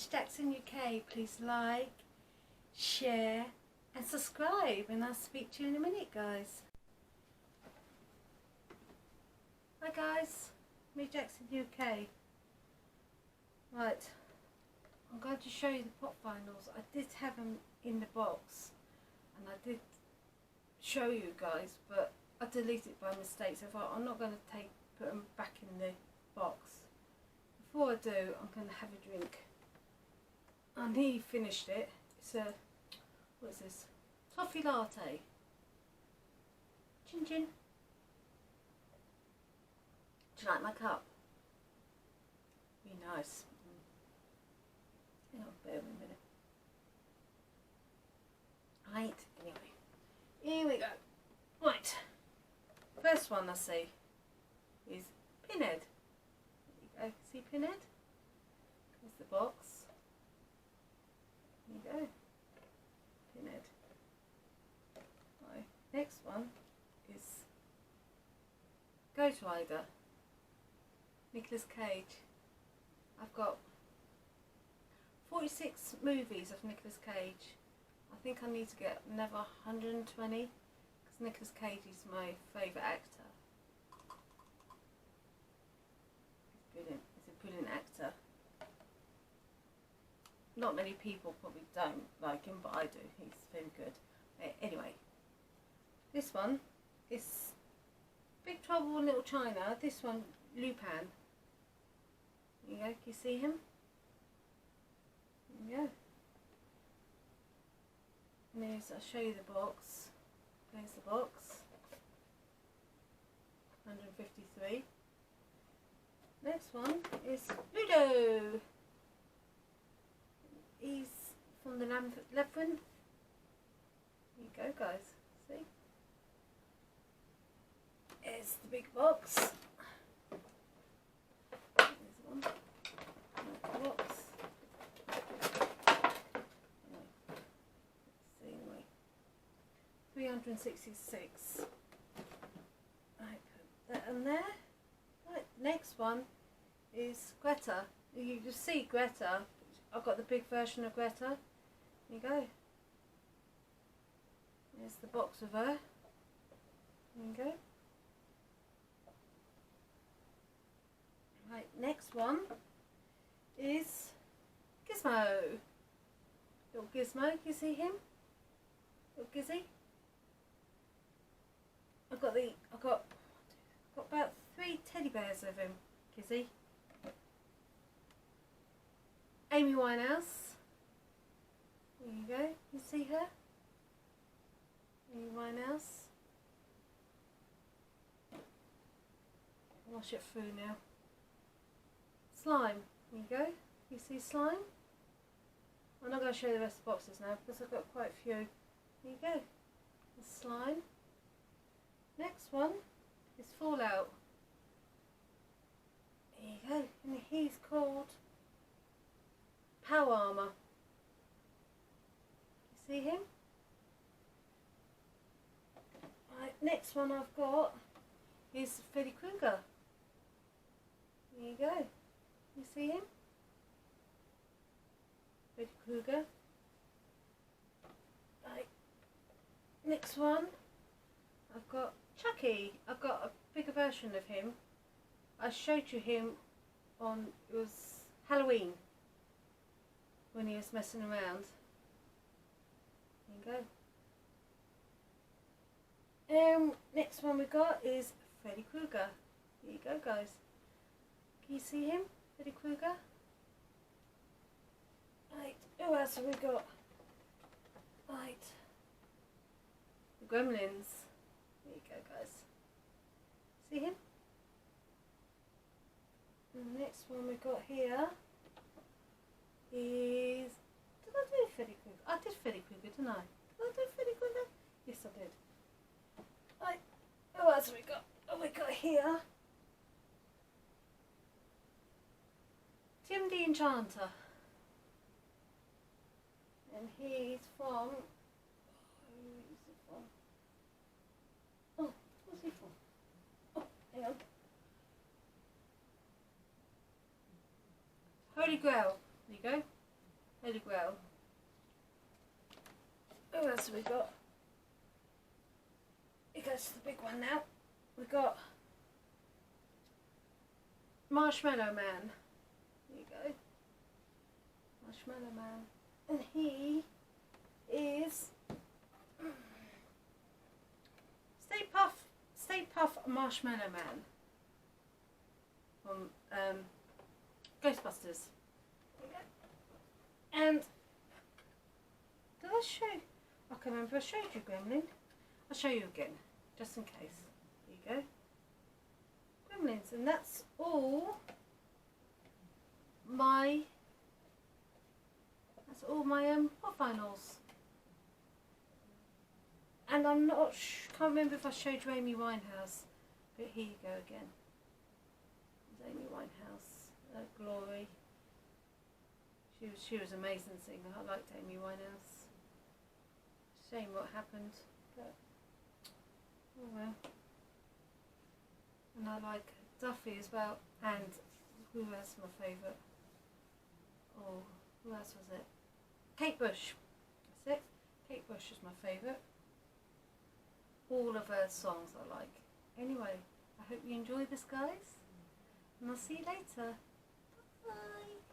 Mitch Jackson UK. Please like, share and subscribe, and I'll speak to you in a minute, guys. Hi guys, Mitch Jackson UK. Right, I'm going to show you the pop vinyls. I did have them in the box and I did show you guys, but I deleted it by mistake, so I'm not going to put them back in the box. Before I do, I'm going to have a drink. I nearly finished it. It's a, what is this? Toffee latte. Chin chin. Do you like my cup? Be nice. Hang on, bear with me a minute. Right, anyway. Here we go. Right. First one I see is Pinhead. There you go. See Pinhead? There's the box. There you go. Pinhead. Right. Next one is Ghost Rider. Nicolas Cage. I've got 46 movies of Nicolas Cage. I think I need to get another 120 because Nicolas Cage is my favourite actor. He's brilliant. He's a brilliant actor. Not many people probably don't like him, but I do. He's very good. Anyway, this one is Big Trouble in Little China. This one, Lupin. There you go. Can you see him? There you go. And I'll show you the box. There's the box. 153. Next one is Ludo. He's from the Labyrinth. There you go, guys. See? Here's the big box. There's one. Another box. Let's see, anyway. 366. Right, put that in there. Right, next one is Greta. You can see Greta. I've got the big version of Greta. There you go. There's the box of her. There you go. Right, next one is Gizmo. Little Gizmo, can you see him? Little Gizzy. I've got about 3 teddy bears of him, Gizzy. Amy Winehouse. There you go. You see her? Amy Winehouse. Wash it through now. Slime. There you go. You see Slime? I'm not going to show you the rest of the boxes now because I've got quite a few. There you go. The Slime. Next one is Fallout. There you go. And he's called Power Armor. You see him? Right, next one I've got is Freddy Krueger. There you go. You see him? Freddy Krueger. Right. Next one I've got Chucky. I've got a bigger version of him. I showed you him on, it was Halloween, when he was messing around. There you go. Next one we got is Freddy Krueger. There you go, guys. Can you see him? Freddy Krueger. Right, who else have we got? Right. The Gremlins. There you go, guys. See him? And the next one we got here is, did I do Freddy Krueger? I did Freddy Krueger, didn't I? Did I do Freddy Krueger? Yes, I did. Right, who else have we got? Oh, we got here Tim the Enchanter. And he's from, who's he from? Oh, what's he from? Oh, hang on. Holy Grail. There you go. Holy Grail. Who else have we got? It goes to the big one now. We've got Marshmallow Man. There you go. Marshmallow Man. And he is Stay Puft Marshmallow Man from Ghostbusters. And did I show? I can remember I showed you Gremlin. I'll show you again, just in case. There you go. Gremlins, and that's all my pop vinyls. And I'm not can't remember if I showed you Amy Winehouse, but here you go again. There's Amy Winehouse, Glory. She was an amazing singer. I liked Amy Winehouse. Shame what happened, but oh well. And I like Duffy as well. And who else my favourite? Oh, who else was it? Kate Bush. That's it. Kate Bush is my favourite. All of her songs I like. Anyway, I hope you enjoy this, guys. And I'll see you later. Bye.